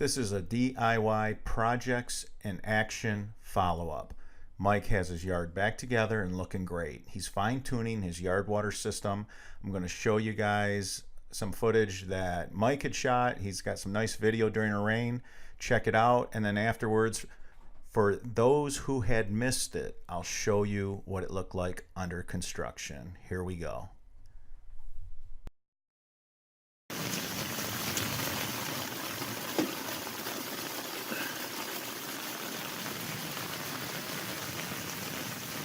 This is a DIY projects in action follow-up. Mike has his yard back together and looking great. He's fine-tuning his yard water system. I'm going to show you guys some footage that Mike had shot. He's got some nice video during the rain. Check it out. And then afterwards, for those who had missed it, I'll show you what it looked like under construction. Here we go.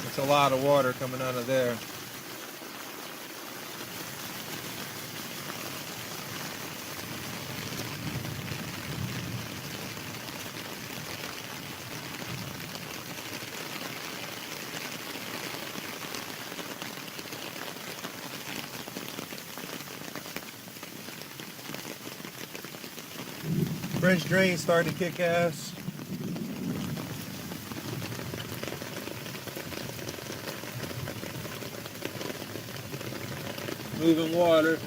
It's a lot of water coming out of there. French drain starting to kick ass. Moving water.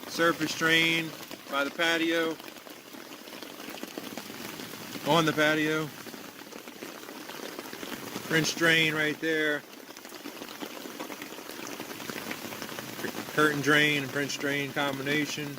Surface drain by the patio. On the patio. French drain right there. Curtain drain and French drain combination.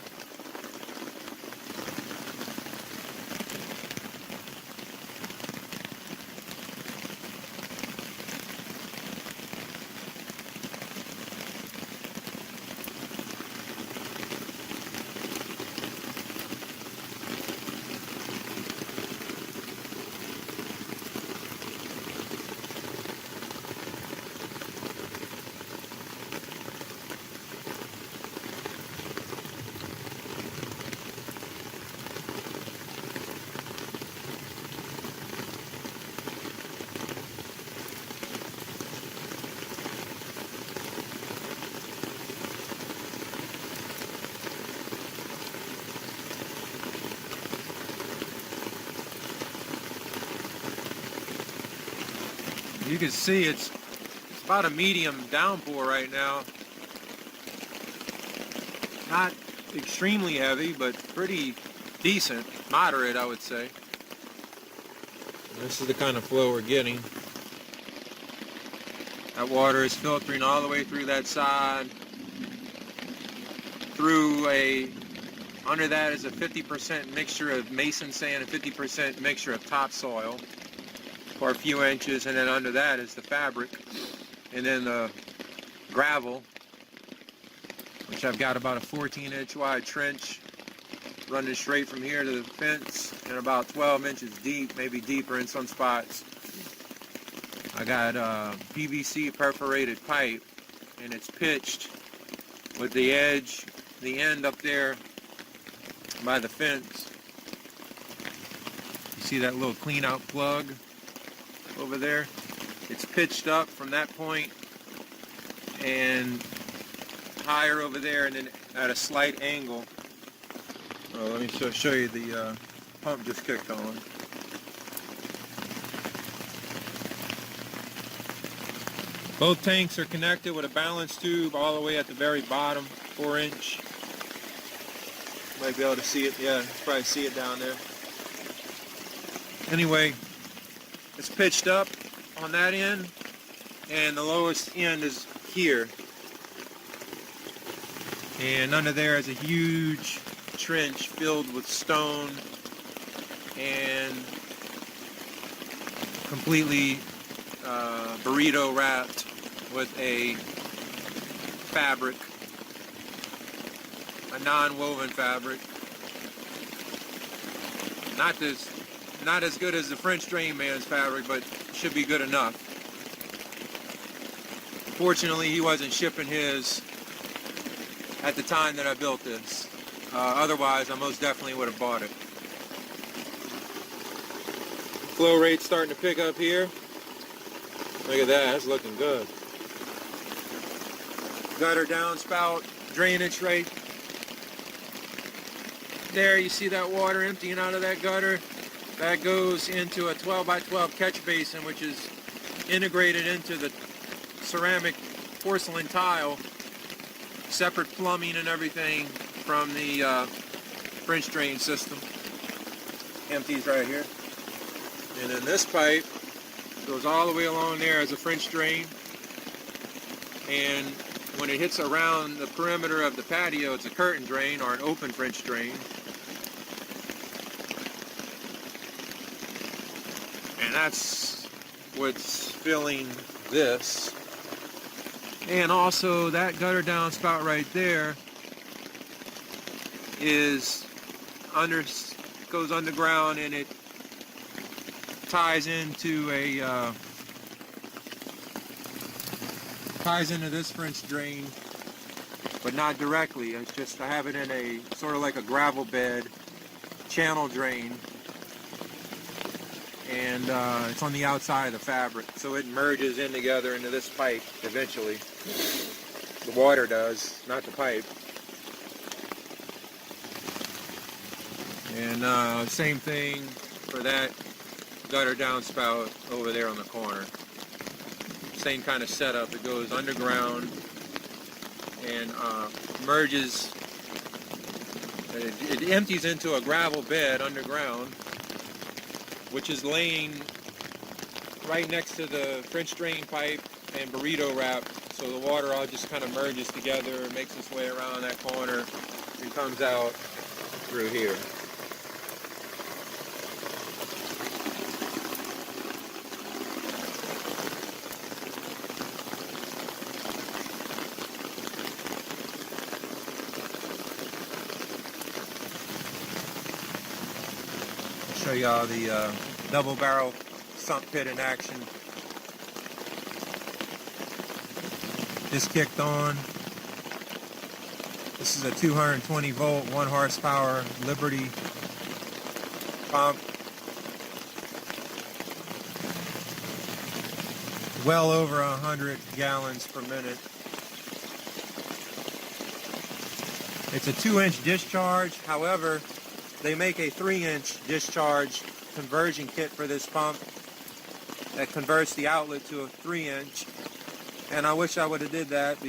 You can see it's about a medium downpour right now. Not extremely heavy, but pretty decent, moderate, I would say. This is the kind of flow we're getting. That water is filtering all the way through that side. Under that is a 50% mixture of mason sand and 50% mixture of topsoil for a few inches, and then under that is the fabric, and then the gravel, which I've got about a 14-inch wide trench running straight from here to the fence and about 12 inches deep, maybe deeper in some spots. I got PVC perforated pipe, and it's pitched with the end up there by the fence. You see that little clean out plug over there? It's pitched up from that point and higher over there, and then at a slight angle. Oh, let me show you the pump just kicked on. Both tanks are connected with a balance tube all the way at the very bottom, 4-inch. Might be able to see it. Yeah, probably see it down there. Anyway, it's pitched up on that end, and the lowest end is here. And under there is a huge trench filled with stone and completely burrito wrapped with a fabric, a non-woven fabric. Not as good as the French drain man's fabric, but should be good enough. Fortunately, he wasn't shipping his at the time that I built this. Otherwise, I most definitely would have bought it. Flow rate's starting to pick up here. Look at that, that's looking good. Gutter downspout drainage right there. You see that water emptying out of that gutter? That goes into a 12 by 12 catch basin, which is integrated into the ceramic porcelain tile. Separate plumbing and everything from the French drain system. Empties right here. And then this pipe goes all the way along there as a French drain. And when it hits around the perimeter of the patio, it's a curtain drain or an open French drain. And that's what's filling this. And also that gutter downspout right there goes underground, and it ties into this French drain, but not directly. It's just I have it in a sort of like a gravel bed channel drain, and it's on the outside of the fabric, so it merges in together into this pipe eventually. The water does, not the pipe. And same thing for that gutter downspout over there on the corner. Same kind of setup. It goes underground and merges. It empties into a gravel bed underground, which is laying right next to the French drain pipe and burrito wrap. So the water all just kind of merges together, makes its way around that corner, and comes out through here. Show y'all the double barrel sump pit in action. Just kicked on. This is a 220 volt, 1 horsepower Liberty pump. Well over 100 gallons per minute. It's a 2-inch discharge. However, they make a 3-inch discharge conversion kit for this pump that converts the outlet to a 3-inch. And I wish I would have did that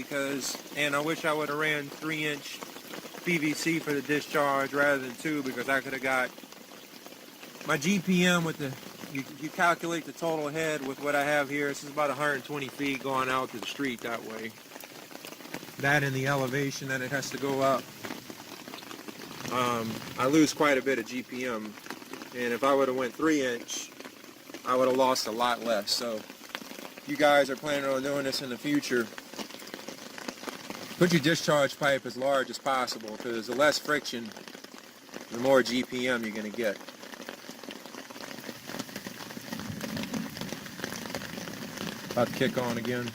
and I wish I would have ran 3-inch PVC for the discharge rather than 2, because I could have got my GPM with you calculate the total head with what I have here. This is about 120 feet going out to the street that way. That and the elevation that it has to go up. I lose quite a bit of GPM, and if I would have went 3-inch, I would have lost a lot less. So if you guys are planning on doing this in the future, put your discharge pipe as large as possible, because the less friction, the more GPM you're going to get. About to kick on again.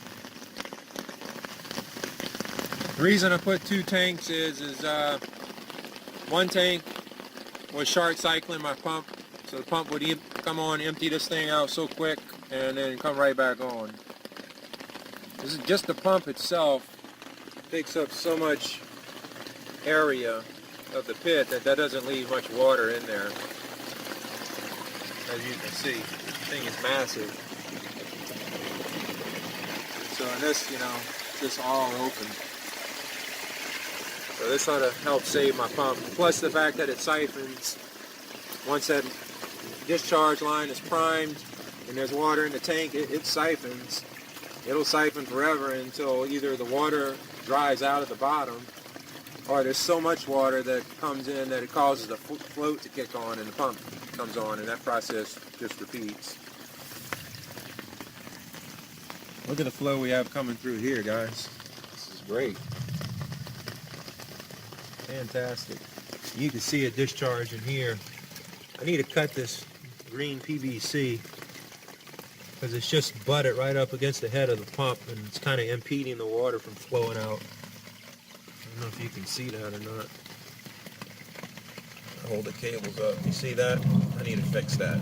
The reason I put 2 tanks is one tank was short cycling my pump, so the pump would come on, empty this thing out so quick, and then come right back on. This is just the pump itself takes up so much area of the pit that doesn't leave much water in there. As you can see, the thing is massive. So in this, it's just all open. So this ought to help save my pump. Plus the fact that it siphons. Once that discharge line is primed and there's water in the tank, it siphons. It'll siphon forever until either the water dries out at the bottom, or there's so much water that comes in that it causes the float to kick on and the pump comes on, and that process just repeats. Look at the flow we have coming through here, guys. This is great. Fantastic. You can see it discharging here. I need to cut this green PVC because it's just butted right up against the head of the pump, and it's kind of impeding the water from flowing out. I don't know if you can see that or not. I'll hold the cables up. You see that? I need to fix that.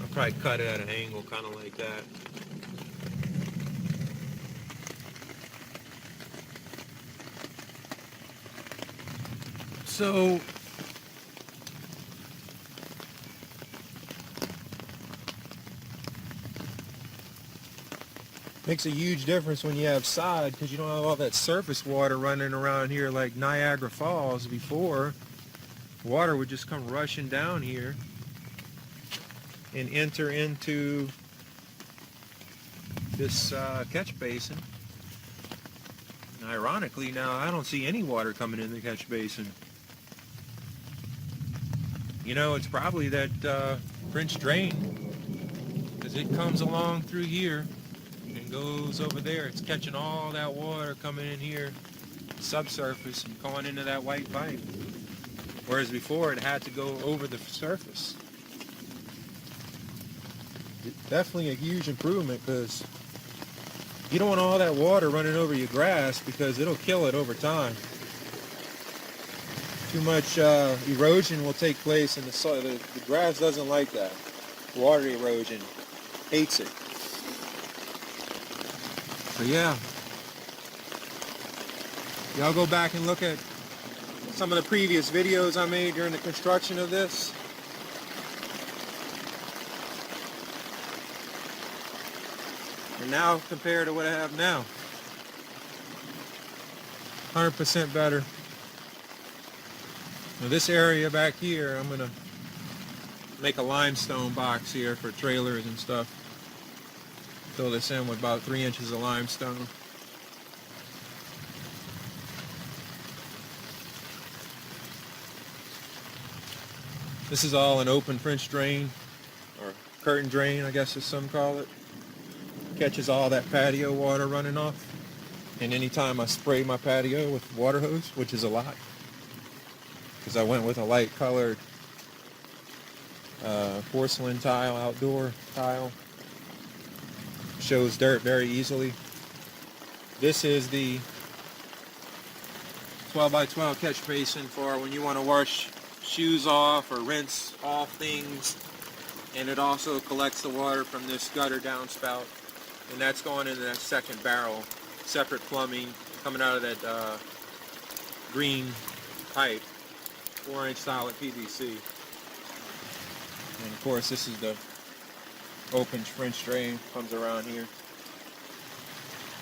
I'll probably cut it at an angle kind of like that. So makes a huge difference when you have sod, because you don't have all that surface water running around here like Niagara Falls before. water would just come rushing down here and enter into this catch basin. And ironically, now I don't see any water coming in the catch basin. You know, it's probably that French drain, because it comes along through here and goes over there. It's catching all that water coming in here, subsurface, and going into that white pipe. Whereas before it had to go over the surface. Definitely a huge improvement, because you don't want all that water running over your grass, because it'll kill it over time. Too much erosion will take place in the soil. The grass doesn't like that. Water erosion. Hates it. So yeah. Y'all go back and look at some of the previous videos I made during the construction of this. And now compared to what I have now. 100% better. Now this area back here, I'm going to make a limestone box here for trailers and stuff. Fill this in with about 3 inches of limestone. This is all an open French drain, or curtain drain, I guess as some call it. Catches all that patio water running off. And anytime I spray my patio with water hose, which is a lot, because I went with a light colored porcelain tile, outdoor tile. Shows dirt very easily. This is the 12 by 12 catch basin for when you want to wash shoes off or rinse off things. And it also collects the water from this gutter downspout. And that's going into that second barrel. Separate plumbing coming out of that green pipe. 4-inch solid PVC. And of course this is the open French drain, comes around here.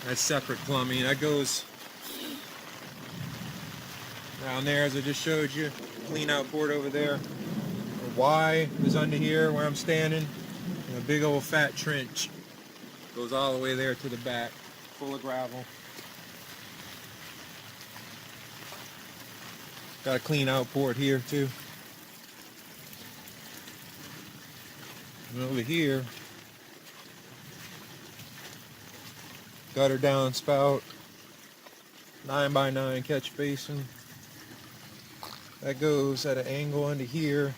That's separate plumbing. That goes down there as I just showed you. Clean out port over there. The Y is under here where I'm standing. And a big old fat trench. Goes all the way there to the back, full of gravel. Got a clean out port here too. And over here, gutter downspout, 9x9 catch basin. That goes at an angle under here,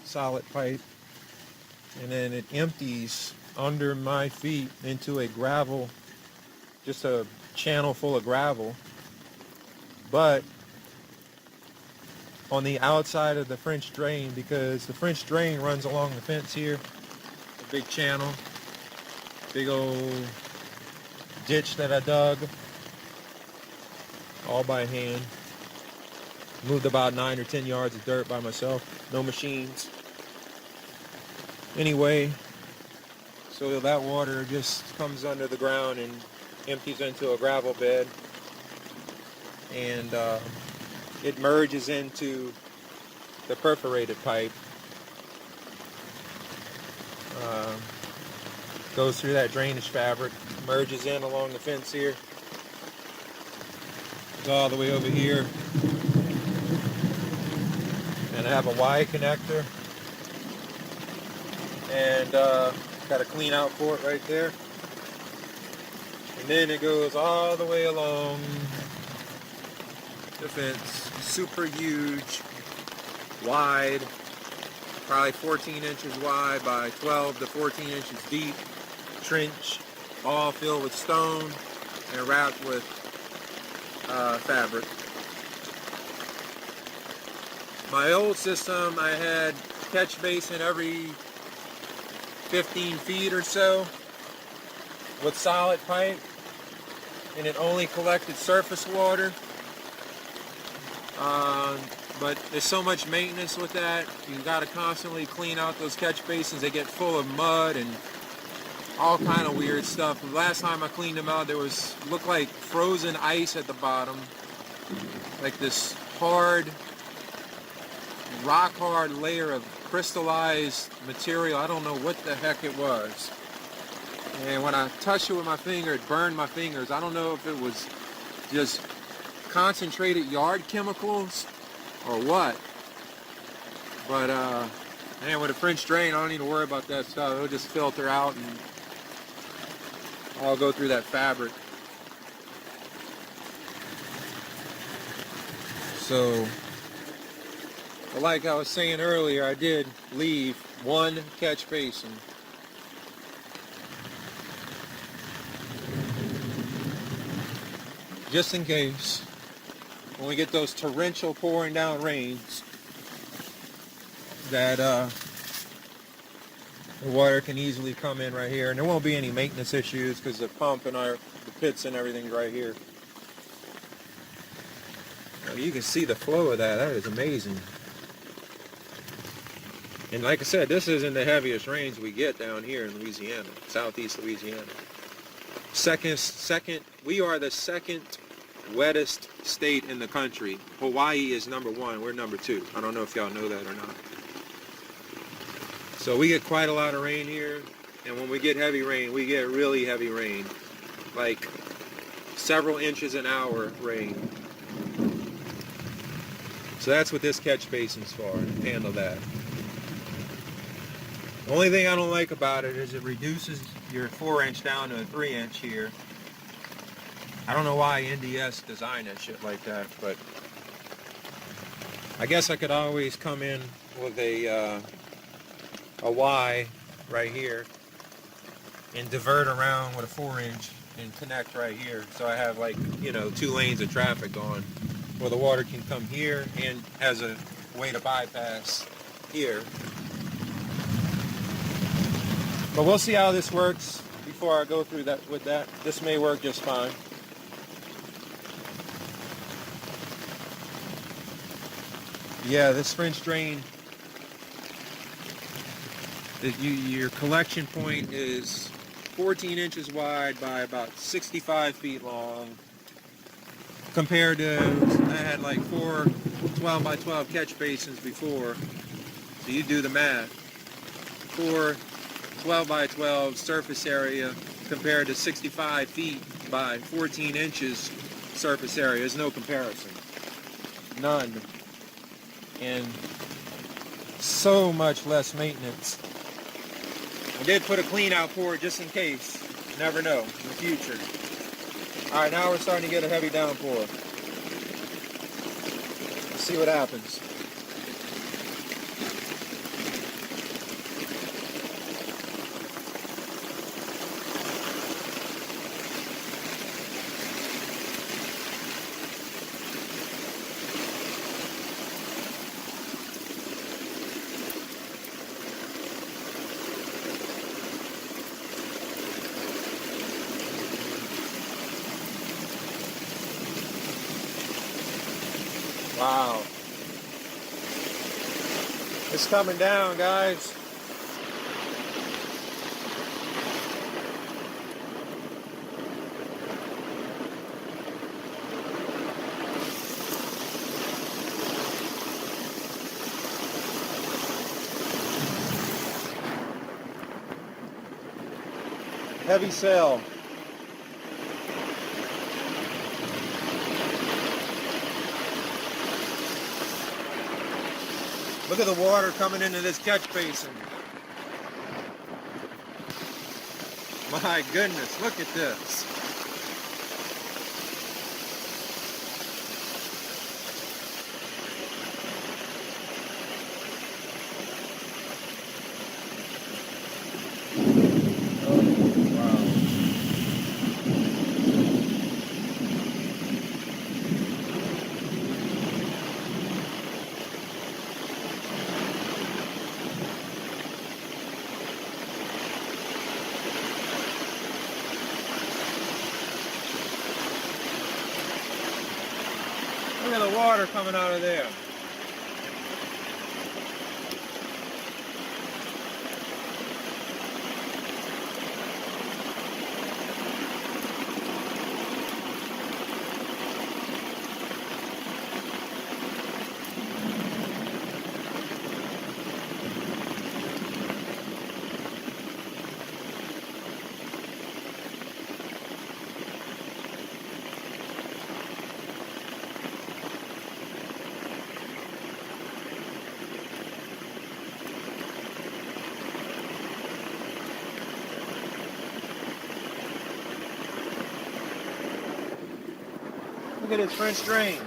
solid pipe, and then it empties under my feet into a gravel, just a channel full of gravel. But on the outside of the French drain, because the French drain runs along the fence here, a big channel, big old ditch that I dug all by hand. Moved about 9 or 10 yards of dirt by myself, no machines. Anyway, so that water just comes under the ground and empties into a gravel bed, and it merges into the perforated pipe. Goes through that drainage fabric, merges in along the fence here, goes all the way over here, and I have a Y connector, and got a clean out port right there, and then it goes all the way along the fence. Super huge, wide, probably 14 inches wide by 12 to 14 inches deep trench, all filled with stone and wrapped with fabric. My old system, I had catch basin every 15 feet or so with solid pipe, and it only collected surface water. But there's so much maintenance with that. You got to constantly clean out those catch basins. They get full of mud and all kind of weird stuff. The last time I cleaned them out, looked like frozen ice at the bottom, like this hard rock hard layer of crystallized material. I don't know what the heck it was. And when I touched it with my finger, it burned my fingers. I don't know if it was just concentrated yard chemicals or what. But man, with a French drain, I don't need to worry about that stuff. It'll just filter out and I'll go through that fabric. So, but like I was saying earlier, I did leave one catch basin. Just in case, when we get those torrential pouring down rains, that the water can easily come in right here, and there won't be any maintenance issues because the pump and the pits and everything's right here. Now, you can see the flow of that. That is amazing. And like I said, this isn't the heaviest rains we get down here in Louisiana, southeast Louisiana. We are the second wettest state in the country. Hawaii is number 1. We're number 2. I don't know if y'all know that or not. So we get quite a lot of rain here, and when we get heavy rain, we get really heavy rain, like several inches an hour rain. So that's what this catch basin's for, to handle that. The only thing I don't like about it is it reduces your 4-inch down to a 3-inch here. I don't know why NDS designed that shit like that, but I guess I could always come in with a Y right here and divert around with a 4-inch and connect right here. So I have, like, you know, 2 lanes of traffic going where the water can come here and has a way to bypass here. But we'll see how this works before I go through that with that. This may work just fine. Yeah, this French drain, your collection point is 14 inches wide by about 65 feet long, compared to, I had like 4 12 by 12 catch basins before, so you do the math. 4 12 by 12 surface area compared to 65 feet by 14 inches surface area. There's no comparison. None. And so much less maintenance. I did put a clean out pour just in case. You never know in the future. Alright, now we're starting to get a heavy downpour. Let's see what happens. Wow. It's coming down, guys. Heavy sail. Look at the water coming into this catch basin. My goodness, look at this. Look at the water coming out of there. at its French drain.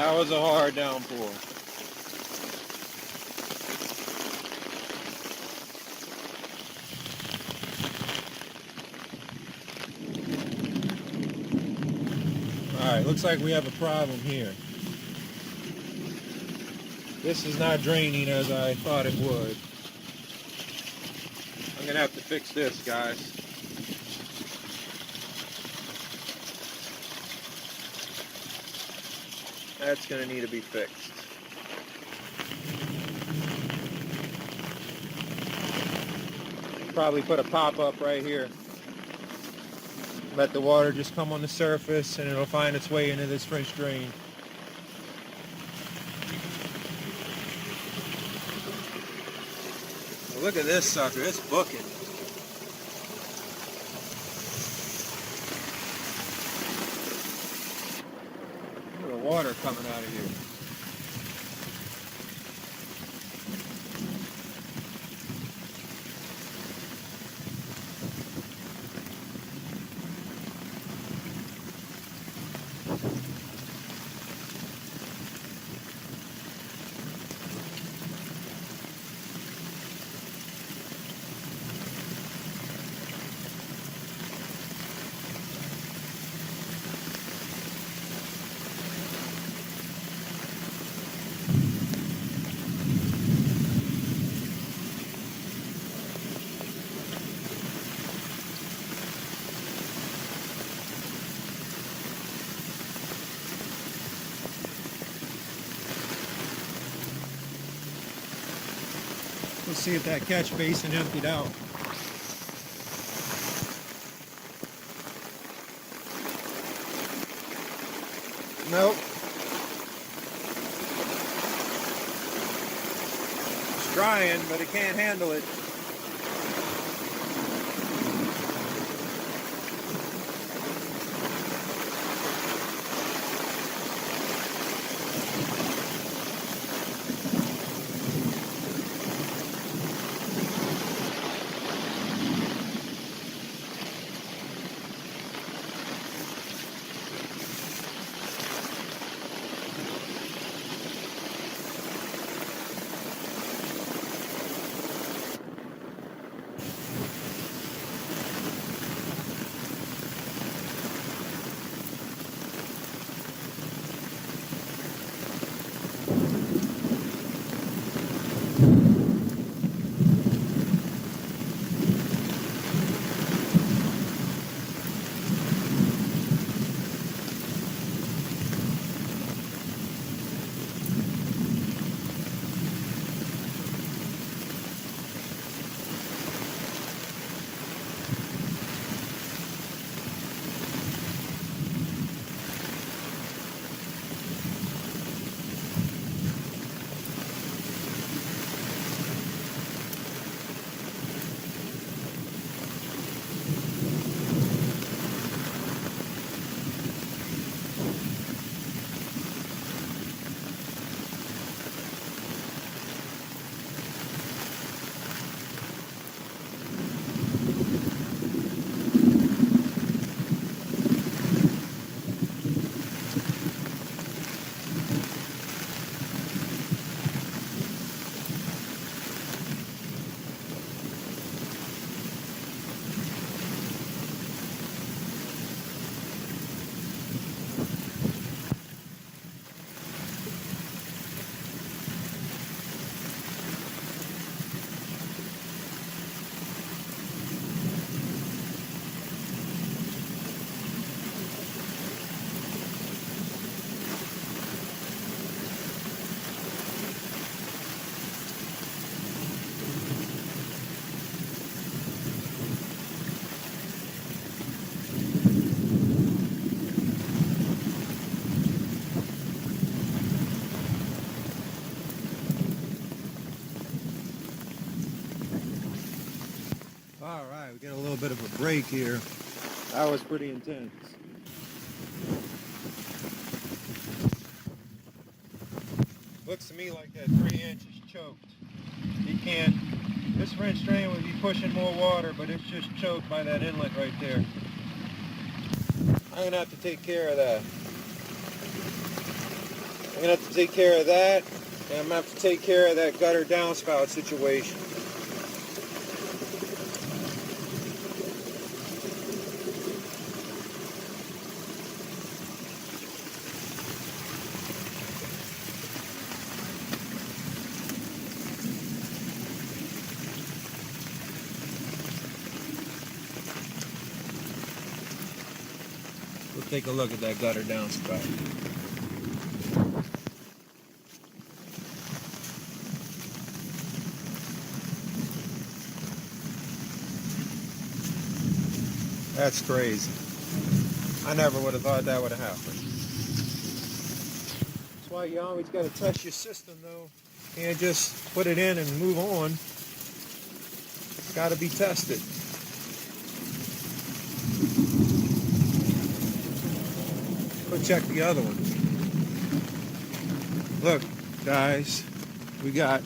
That was a hard downpour. Alright, looks like we have a problem here. This is not draining as I thought it would. I'm gonna have to fix this, guys. That's going to need to be fixed. Probably put a pop-up right here. Let the water just come on the surface and it'll find its way into this French drain. Well, look at this sucker, it's booking. Water coming out of here. Let's see if that catch basin emptied out. Nope. It's drying, but it can't handle it. Get a little bit of a break here. That was pretty intense. Looks to me like that 3-inch is choked. You can't, this wrench drain would be pushing more water, but it's just choked by that inlet right there. I'm gonna have to take care of that. I'm gonna have to take care of that, and I'm gonna have to take care of that gutter downspout situation. We'll take a look at that gutter downspout. That's crazy. I never would have thought that would have happened. That's why you always got to test your system, though. You can't just put it in and move on. It's got to be tested. Go check the other one. Look, guys, we got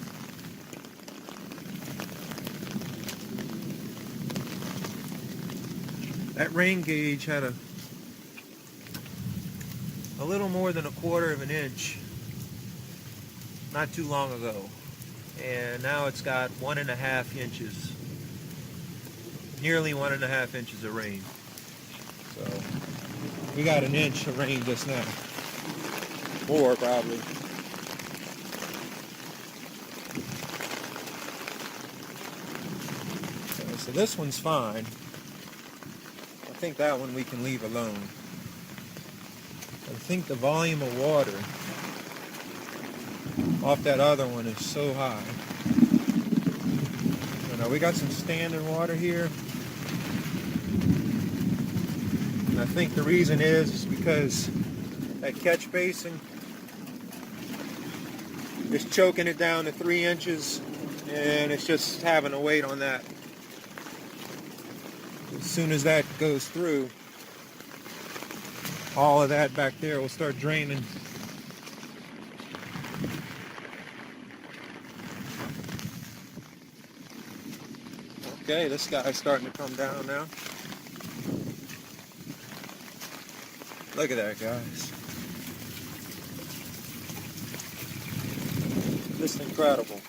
that rain gauge had a little more than 1/4 of an inch not too long ago, and now it's got 1.5 inches, nearly 1.5 inches of rain. So we got an inch of rain just now, more probably. Okay, so this one's fine. I think that one we can leave alone. I think the volume of water off that other one is so high. You know, we got some standing water here. And I think the reason is because that catch basin is choking it down to 3 inches, and it's just having a weight on that. As soon as that goes through, all of that back there will start draining. Okay, this guy's starting to come down now. Look at that, guys. Just incredible.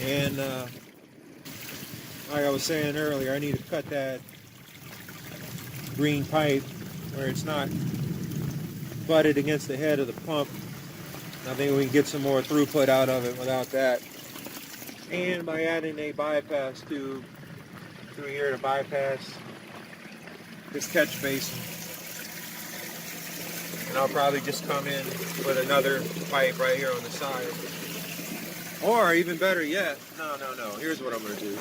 And like I was saying earlier, I need to cut that green pipe where it's not butted against the head of the pump. I think we can get some more throughput out of it without that. And by adding a bypass tube through here to bypass this catch basin. And I'll probably just come in with another pipe right here on the side. Or even better yet, no. Here's what I'm going to do.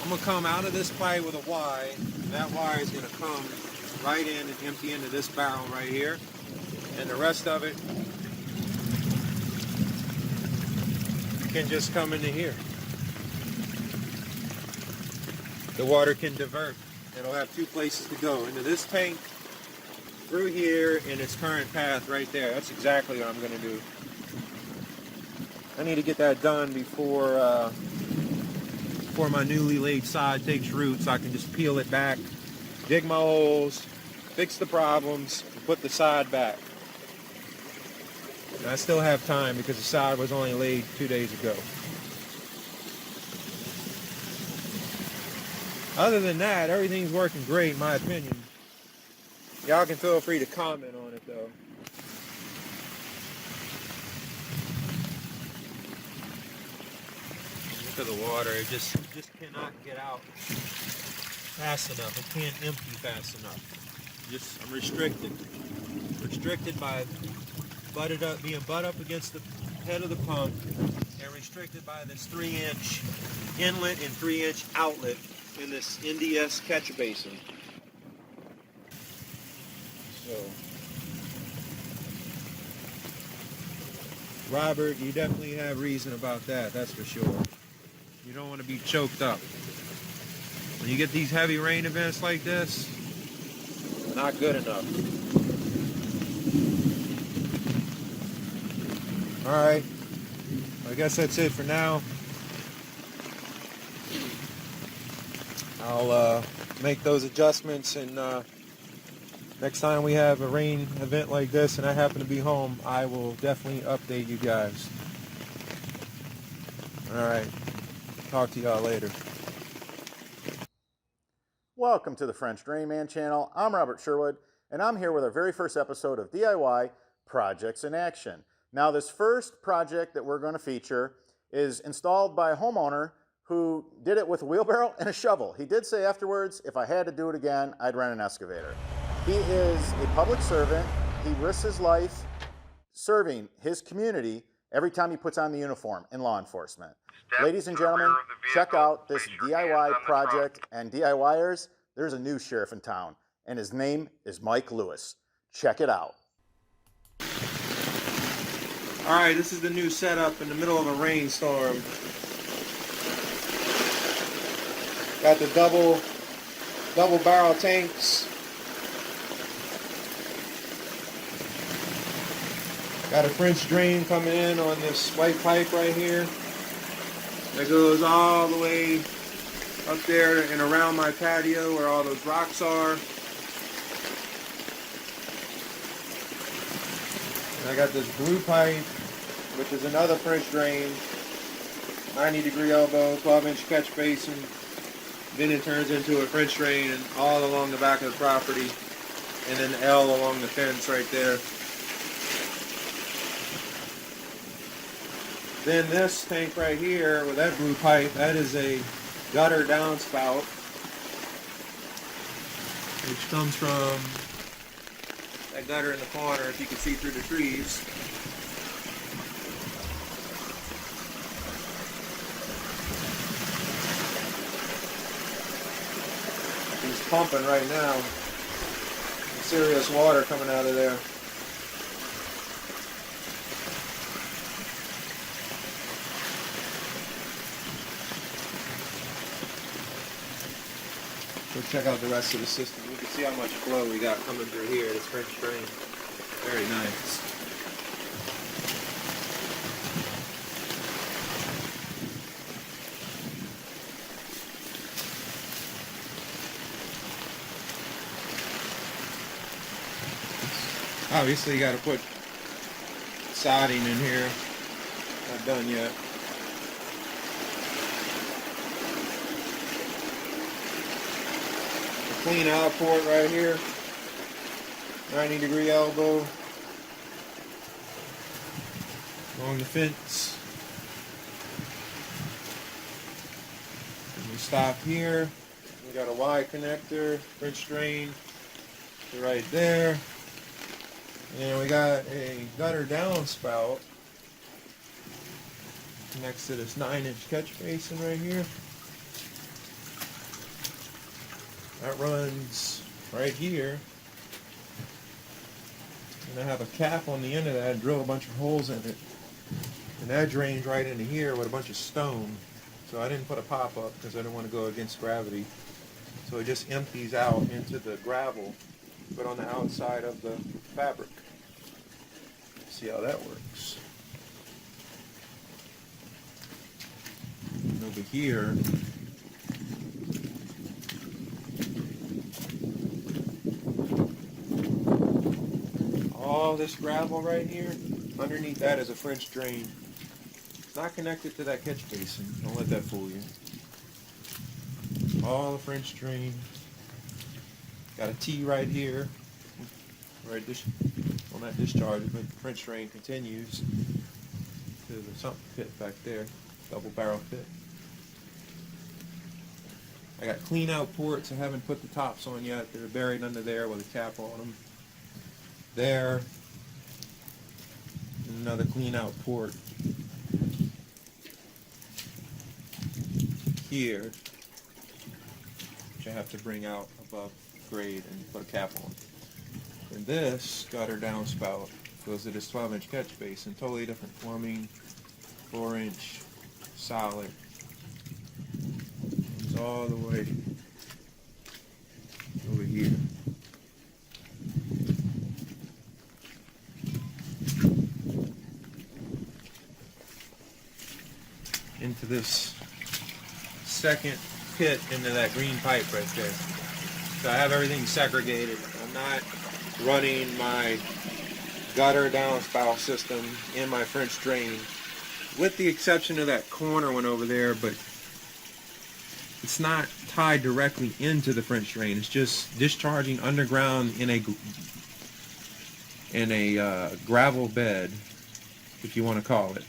I'm going to come out of this pipe with a Y. And that Y is going to come right in and empty into this barrel right here. And the rest of it can just come into here. The water can divert. It'll have two places to go. Into this tank, through here, in its current path right there. That's exactly what I'm going to do. I need to get that done before before my newly laid sod takes root, so I can just peel it back, dig my holes, fix the problems, and put the sod back. And I still have time because the sod was only laid 2 days ago. Other than that, everything's working great in my opinion. Y'all can feel free to comment on it though. Look at the water, it just cannot get out fast enough. It can't empty fast enough. I'm restricted. Restricted by being butt up against the head of the pump, and restricted by this 3-inch inlet and 3-inch outlet in this NDS catch basin. So, Robert, you definitely have reason about that, that's for sure. You don't want to be choked up. When you get these heavy rain events like this, not good enough. Alright, I guess that's it for now. I'll make those adjustments, and next time we have a rain event like this and I happen to be home, I will definitely update you guys. Alright, talk to y'all later. Welcome to the French Drain Man channel. I'm Robert Sherwood, and I'm here with our very first episode of DIY Projects in Action. Now, this first project that we're going to feature is installed by a homeowner who did it with a wheelbarrow and a shovel. He did say afterwards, if I had to do it again, I'd rent an excavator. He is a public servant. He risks his life serving his community every time he puts on the uniform in law enforcement. Ladies and gentlemen, check out this DIY project, and DIYers, there's a new sheriff in town, and his name is Mike Lewis. Check it out. Alright, this is the new setup in the middle of a rainstorm. Got the double barrel tanks. Got a French drain coming in on this white pipe right here. That goes all the way up there and around my patio where all those rocks are. And I got this blue pipe, which is another French drain, 90-degree elbow, 12-inch catch basin. Then it turns into a French drain and all along the back of the property, and then L along the fence right there. Then this tank right here with that blue pipe, that is a gutter downspout, which comes from that gutter in the corner, if you can see through the trees. He's pumping right now. Serious water coming out of there. So check out the rest of the system. You can see how much flow we got coming through here, this French drain. Very nice. Obviously you got to put sodding in here. Not done yet. Clean out port right here, 90-degree elbow along the fence. And we stop here. We got a Y connector, French drain right there, and we got a gutter downspout next to this 9-inch catch basin right here. That runs right here, and I have a cap on the end of that and drill a bunch of holes in it, and that drains right into here with a bunch of stone. So I didn't put a pop-up because I didn't want to go against gravity, so it just empties out into the gravel but on the outside of the fabric. See how that works. And over here all this gravel right here, underneath that is a French drain. It's not connected to that catch basin. Don't let that fool you. All the French drain. Got a T right here. Right on that discharge, but the French drain continues to the sump pit back there. Double barrel pit. I got clean out ports. I haven't put the tops on yet. They're buried under there with a cap on them. There. Another clean out port. Here. Which I have to bring out above grade and put a cap on. And this gutter downspout goes to this 12-inch catch basin. Totally different plumbing. 4-inch solid. It's all the way over here. Into this second pit into that green pipe right there. So I have everything segregated. I'm not running my gutter downspout system in my French drain, with the exception of that corner one over there, but it's not tied directly into the French drain. It's just discharging underground in a gravel bed, if you want to call it,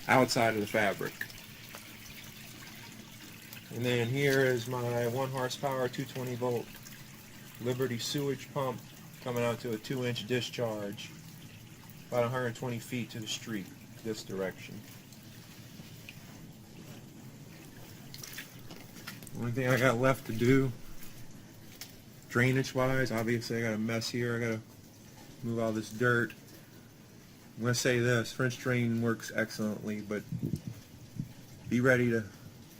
outside of the fabric. And then here is my 1 horsepower 220 volt Liberty sewage pump coming out to a 2-inch discharge, about 120 feet to the street, this direction. One thing I got left to do, drainage wise, obviously I got a mess here. I got to move all this dirt. I'm going to say this, French drain works excellently, but be ready to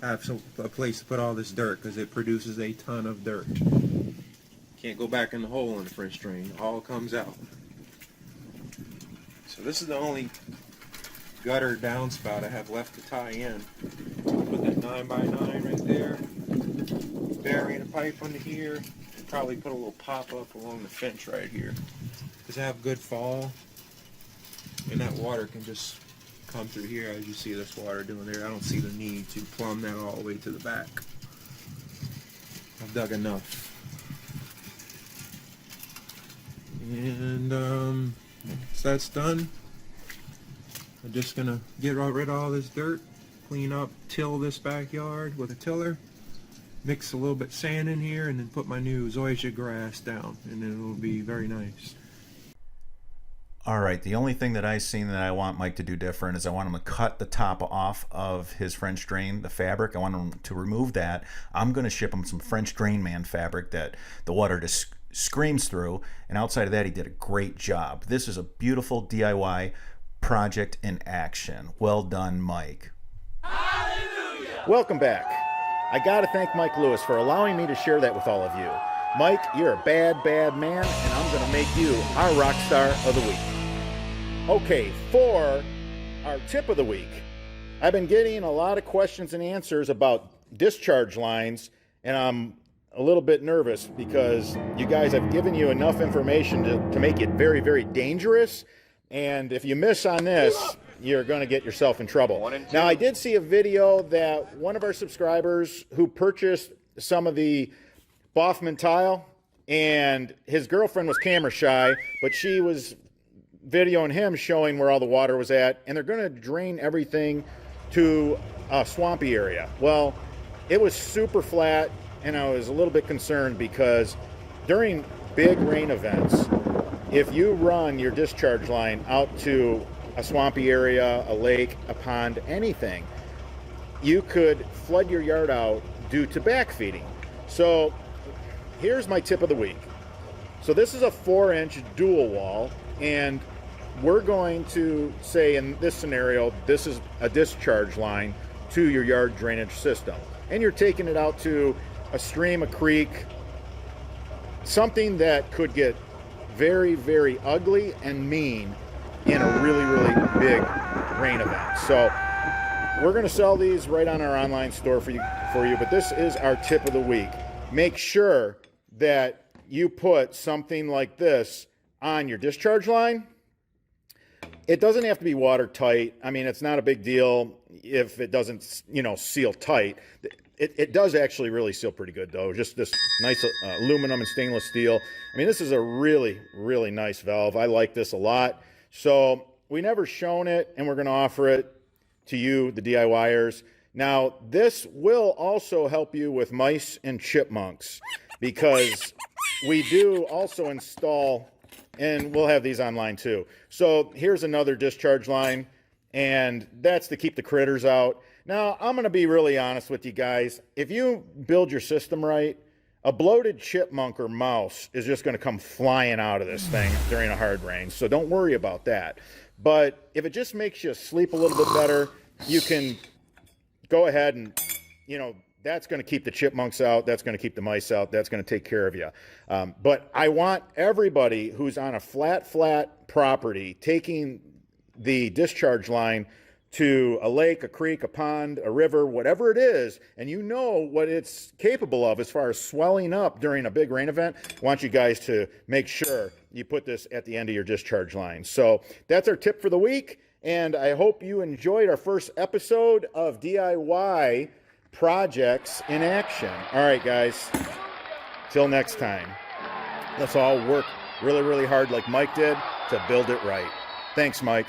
have a place to put all this dirt, because it produces a ton of dirt. Can't go back in the hole in the French drain. All comes out. So this is the only gutter downspout I have left to tie in. Put that 9x9 right there. Bury the pipe under here. Probably put a little pop-up along the fence right here. Because I have good fall. And that water can just come through here, as you see this water doing there. I don't see the need to plumb that all the way to the back. I've dug enough. And once that's done, I'm just gonna get rid of all this dirt, clean up, till this backyard with a tiller, mix a little bit sand in here, and then put my new zoysia grass down, and then it'll be very nice. All right, the only thing that I've seen that I want Mike to do different is I want him to cut the top off of his French drain, the fabric. I want him to remove that. I'm going to ship him some French Drain Man fabric that the water just screams through, and outside of that, he did a great job. This is a beautiful DIY project in action. Well done, Mike. Hallelujah! Welcome back. I got to thank Mike Lewis for allowing me to share that with all of you. Mike, you're a bad, bad man, and I'm going to make you our rock star of the week. Okay, for our tip of the week, I've been getting a lot of questions and answers about discharge lines, and I'm a little bit nervous because you guys have given you enough information to make it very, very dangerous, and if you miss on this, you're going to get yourself in trouble. Now, I did see a video that one of our subscribers who purchased some of the Boffman tile, and his girlfriend was camera shy, but she was videoing him showing where all the water was at, and they're going to drain everything to a swampy area. Well, it was super flat, and I was a little bit concerned because during big rain events, if you run your discharge line out to a swampy area, a lake, a pond, anything, you could flood your yard out due to backfeeding. So here's my tip of the week. So this is a 4-inch dual wall, and we're going to say in this scenario, this is a discharge line to your yard drainage system. And you're taking it out to a stream, a creek, something that could get very, very ugly and mean in a really, really big rain event. So we're going to sell these right on our online store for you, but this is our tip of the week. Make sure that you put something like this on your discharge line, it doesn't have to be watertight. I mean, it's not a big deal if it doesn't, seal tight. It does actually really seal pretty good, though. Just this nice aluminum and stainless steel. I mean, this is a really, really nice valve. I like this a lot. So we never shown it, and we're going to offer it to you, the DIYers. Now, this will also help you with mice and chipmunks, because we do also install, and we'll have these online too. So here's another discharge line, and that's to keep the critters out. Now, I'm going to be really honest with you guys. If you build your system right, a bloated chipmunk or mouse is just going to come flying out of this thing during a hard rain. So don't worry about that. But if it just makes you sleep a little bit better, you can go ahead and, that's going to keep the chipmunks out. That's going to keep the mice out. That's going to take care of you. But I want everybody who's on a flat property taking the discharge line to a lake, a creek, a pond, a river, whatever it is, and you know what it's capable of as far as swelling up during a big rain event, I want you guys to make sure you put this at the end of your discharge line. So that's our tip for the week, and I hope you enjoyed our first episode of DIY Projects in Action. All right, guys, till next time, let's all work really, really hard like Mike did to build it right. Thanks, Mike.